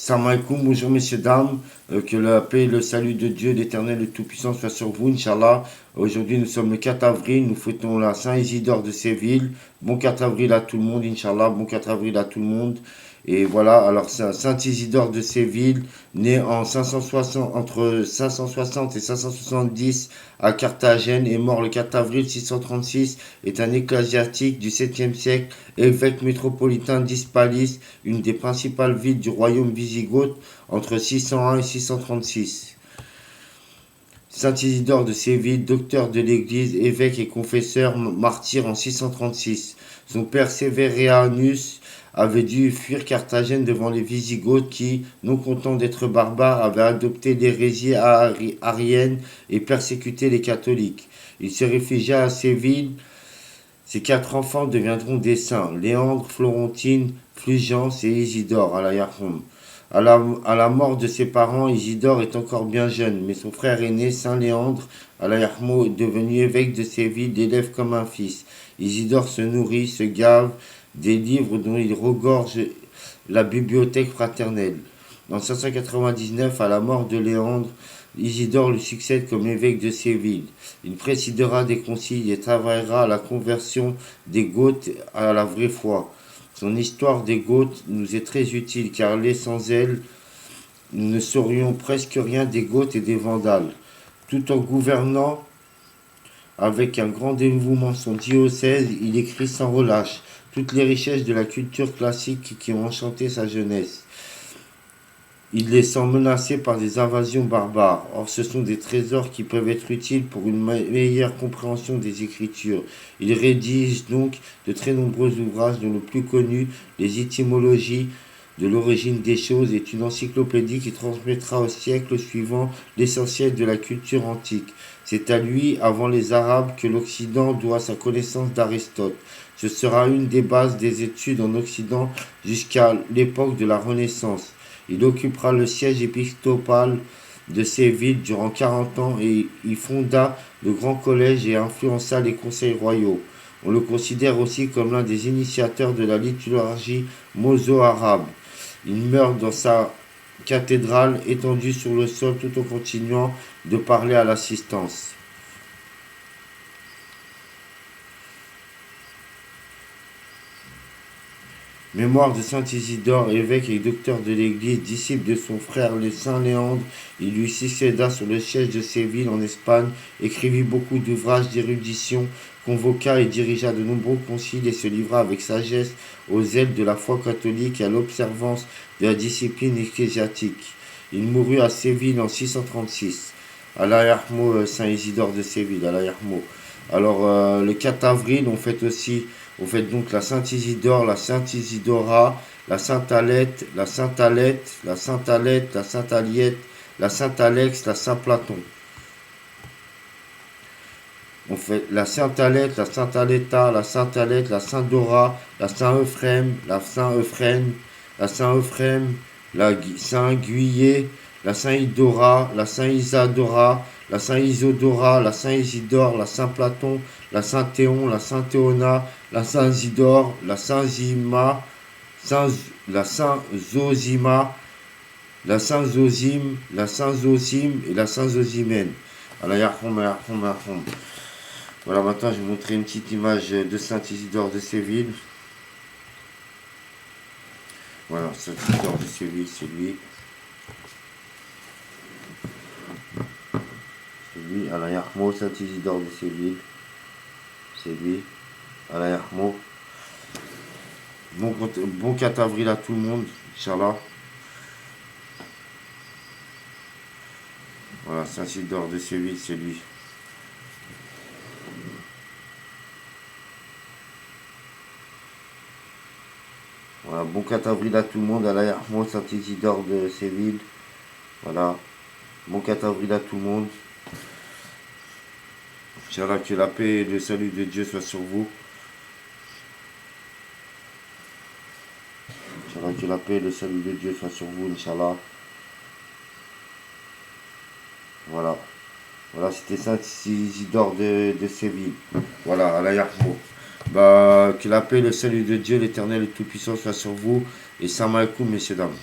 Salam alaikum, bonjour messieurs, dames, que la paix et le salut de Dieu, l'Éternel, le Tout-Puissant soit sur vous, Inch'Allah. Aujourd'hui nous sommes le 4 avril, nous fêtons la Saint-Isidore de Séville. Bon 4 avril à tout le monde, Inch'Allah, bon 4 avril à tout le monde. Et voilà, alors Saint-Isidore de Séville, né en 560, entre 560 et 570 à Carthagène, est mort le 4 avril 636, est un ecclésiastique du 7e siècle, évêque métropolitain d'Hispalis, une des principales villes du royaume wisigoth, entre 601 et 636. Saint Isidore de Séville, docteur de l'Église, évêque et confesseur, martyr en 636. Son père Sévérianus avait dû fuir Carthagène devant les Wisigoths qui, non contents d'être barbares, avaient adopté l'hérésie arienne et persécuté les catholiques. Il se réfugia à Séville. Ses 4 enfants deviendront des saints, Léandre, Florentine, Fulgence et Isidore, Allah yarham. À la mort de ses parents, Isidore est encore bien jeune, mais son frère aîné, Saint Léandre, Allah yarham, est devenu évêque de Séville, l'élève comme un fils. Isidore se nourrit, se gave des livres dont il regorge la bibliothèque fraternelle. En 599, à la mort de Léandre, Isidore lui succède comme évêque de Séville. Il présidera des conciles et travaillera à la conversion des Goths à la vraie foi. Son histoire des Goths nous est très utile car sans elle, nous ne saurions presque rien des Goths et des Vandales. Tout en gouvernant avec un grand dévouement son diocèse, il écrit sans relâche toutes les richesses de la culture classique qui ont enchanté sa jeunesse. Il les sent menacés par des invasions barbares. Or, ce sont des trésors qui peuvent être utiles pour une meilleure compréhension des Écritures. Il rédige donc de très nombreux ouvrages dont le plus connu, les étymologies de l'origine des choses, est une encyclopédie qui transmettra au siècle suivant l'essentiel de la culture antique. C'est à lui, avant les Arabes, que l'Occident doit sa connaissance d'Aristote. Ce sera une des bases des études en Occident jusqu'à l'époque de la Renaissance. Il occupera le siège épiscopal de Séville durant 40 ans et y fonda le grand collège et influença les conseils royaux. On le considère aussi comme l'un des initiateurs de la liturgie mozo-arabe. Il meurt dans sa cathédrale étendue sur le sol tout en continuant de parler à l'assistance. Mémoire de Saint Isidore, évêque et docteur de l'Église, disciple de son frère le Saint Léandre, il lui succéda sur le siège de Séville en Espagne, écrivit beaucoup d'ouvrages d'érudition, convoqua et dirigea de nombreux conciles et se livra avec sagesse aux zèles de la foi catholique et à l'observance de la discipline ecclésiastique. Il mourut à Séville en 636. Allah yarhamo, Saint Isidore de Séville, Allah yarhamo. Alors, le 4 avril, on fête donc la Sainte Isidore, la Sainte Isidora, la Sainte Alette, la Sainte Alette, la Sainte Alette, la Sainte Aliette, la Sainte Alex, la Saint Platon. On fait la Sainte Alette, la Sainte Aletta, la Sainte Alette, la Sainte Dora, la Saint Euphrème, la Saint Euphrène, la Saint Euphrème, la Saint Guillet, la Saint Idora, la Saint Isadora, la Saint Isodora, la Saint Isidore, la Saint Platon, la Saint Théon, la Saint Théona, la Saint Isidore, la Saint Zima, la Saint Zosima, la Saint Zosim, la Saint Zosim et la Saint Zosimène. Allah yarham, yarham, yarham. Voilà, maintenant je vais vous montrer une petite image de Saint Isidore de Séville. Voilà, Saint Isidore de Séville, c'est lui. C'est lui, Allah yarham, Saint Isidore de Séville. C'est lui, Allah yarham. Bon 4 avril à tout le monde, Inch'Allah. Voilà, Saint Isidore de Séville, c'est lui. Voilà, bon 4 avril à tout le monde, Allah yarham, Saint Isidore de Séville. Voilà, bon 4 avril à tout le monde. Inch'Allah, que la paix et le salut de Dieu soient sur vous. Inch'Allah, que la paix et le salut de Dieu soient sur vous, Inch'Allah. Voilà. Voilà, c'était Saint Isidore de Séville. Voilà, Allah yarham. Que la paix et le salut de Dieu, l'Éternel et Tout-Puissant, soit sur vous. Et salam alaikum, messieurs, dames.